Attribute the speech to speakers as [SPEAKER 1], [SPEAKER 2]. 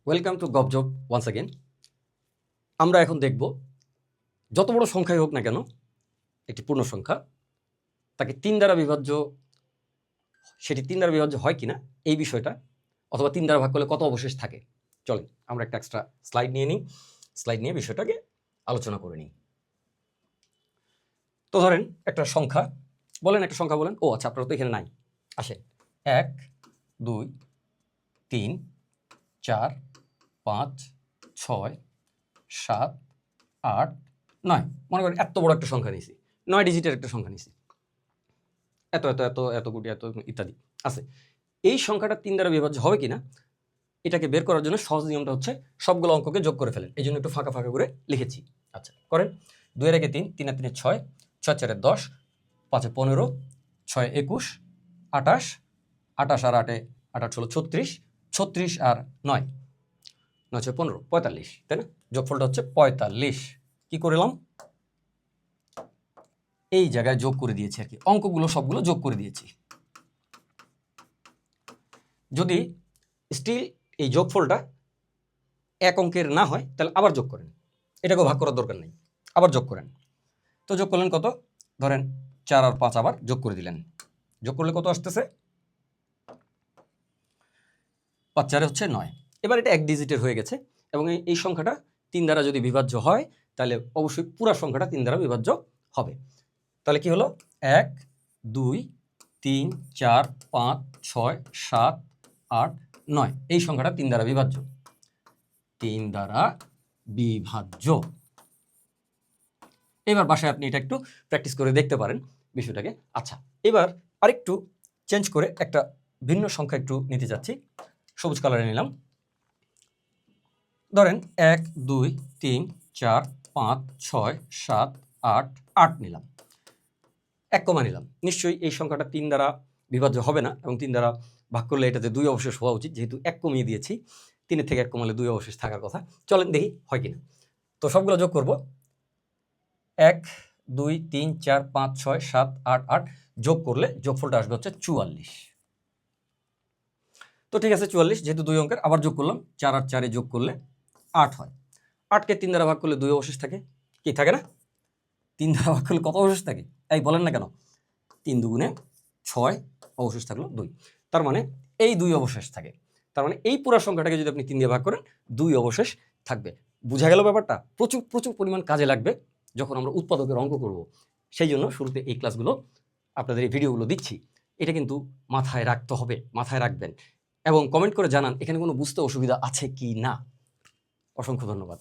[SPEAKER 1] Welcome to গভজব once again. আমরা এখন দেখব যত বড় সংখ্যাই হোক না কেন একটি পূর্ণ সংখ্যা তাকে তিন দ্বারা বিভাজ্য, সেটি তিন দ্বারা বিভাজ্য হয় কিনা এই বিষয়টা, অথবা তিন দ্বারা ভাগ করলে কত অবশেষ থাকে। চলেন আমরা একটা এক্সট্রা স্লাইড নিয়ে নিই, স্লাইড নিয়ে বিষয়টাকে আলোচনা করে নিই। তো ধরেন একটা সংখ্যা বলেন, একটা সংখ্যা বলেন। ও আচ্ছা, আপনারা তো এখানে নাই, আসেন। 1 2 3 4 5 6 7 8 9, মনে করেন এত বড় একটা সংখ্যা নিয়েছি, 9 ডিজিটের একটা সংখ্যা নিয়েছি, এত এত এত এত কোটি এত ইত্যাদি আছে। এই সংখ্যাটা তিন দ্বারা বিভাজ্য হবে কিনা এটাকে বের করার জন্য সহজ নিয়মটা হচ্ছে সবগুলো অঙ্ককে যোগ করে ফেলেন। এই জন্য একটু ফাঁকা ফাঁকা করে লিখেছি। আচ্ছা করেন। 2 এর আগে 3, 3 আর 3 6, 6 4 10, 5 15, 6 21, 28, 28 আর 8 28 হলো 36, 36 আর 9 9 6 15, 45, তাই না? যোগফলটা হচ্ছে 45। কি করলাম? এই জায়গায় যোগ করে দিয়েছি আর কি, অঙ্কগুলো সবগুলো যোগ করে দিয়েছি। যদি স্টিল এই যোগফলটা এক অঙ্কের না হয় তাহলে আবার যোগ করেন, এটাকেও ভাগ করার দরকার নেই, আবার যোগ করেন। তো যোগ করলেন কত? ধরেন 4 আর 5 আবার যোগ করে দিলেন, যোগ করলে কত আসতেছে? 5 4 হচ্ছে 9। এবার এটা এক ডিজিটের হয়ে গেছে এবং এই সংখ্যাটা তিন দ্বারা যদি বিভাজ্য হয় তাহলে অবশ্যই পুরা সংখ্যাটা তিন দ্বারা বিভাজ্য হবে। তাহলে কি হলো? 1 2 3 4 5 6 7 8 9, এই সংখ্যাটা তিন দ্বারা বিভাজ্য, তিন দ্বারা বিভাজ্য। এবার বাসায় আপনি এটা একটু প্র্যাকটিস করে দেখতে পারেন বিষয়টাকে। আচ্ছা, এবার আরেকটু চেঞ্জ করে একটা ভিন্ন সংখ্যা একটু নিতে যাচ্ছি। সবুজ কালারে নিলাম। ধরেন 1 2 3 4 5 6 7 8 8 নিলাম, 1 কমা নিলাম। নিশ্চয়ই এই সংখ্যাটা তিন দ্বারা বিভাজ্য হবে না এবং তিন দ্বারা ভাগ করলে এটাতে দুই অবশেষ হওয়া উচিত, যেহেতু 1 কমিয়ে দিয়েছি। 3 থেকে 1 কমালে দুই অবশেষ থাকার কথা। চলেন দেখি হয় কিনা। তো সবগুলো যোগ করব। 1 2 3 4 5 6 7 8 8 যোগ করলে যোগফলটা আসবে হচ্ছে 44। তো ঠিক আছে, 44 যেহেতু দুই অঙ্কের, আবার যোগ করলাম। 4 আর 4 যোগ করলে 8 হয়। 8কে 3 দ্বারা ভাগ করলে দুই অবশেষ থাকে, কি থাকে না? 3 দ্বারা ভাগ করলে কত অবশেষ থাকে? এই বলেন না কেন? 3 দুগুণে 6, অবশেষ থাকলো 2। তার মানে এই দুই অবশেষ থাকে। তার মানে এই পুরো সংখ্যাটাকে যদি আপনি 3 দিয়ে ভাগ করেন, দুই অবশেষ থাকবে। বুঝা গেল ব্যাপারটা? প্রচুর প্রচুর পরিমাণ কাজে লাগবে যখন আমরা উৎপাদকের অঙ্ক করব। সেই জন্য শুরুতে এই ক্লাসগুলো, আপনাদের এই ভিডিওগুলো দিচ্ছি। এটা কিন্তু মাথায় রাখতে হবে, মাথায় রাখবেন এবং কমেন্ট করে জানান এখানে কোনো বুঝতে অসুবিধা আছে কি না। অসংখ্য ধন্যবাদ।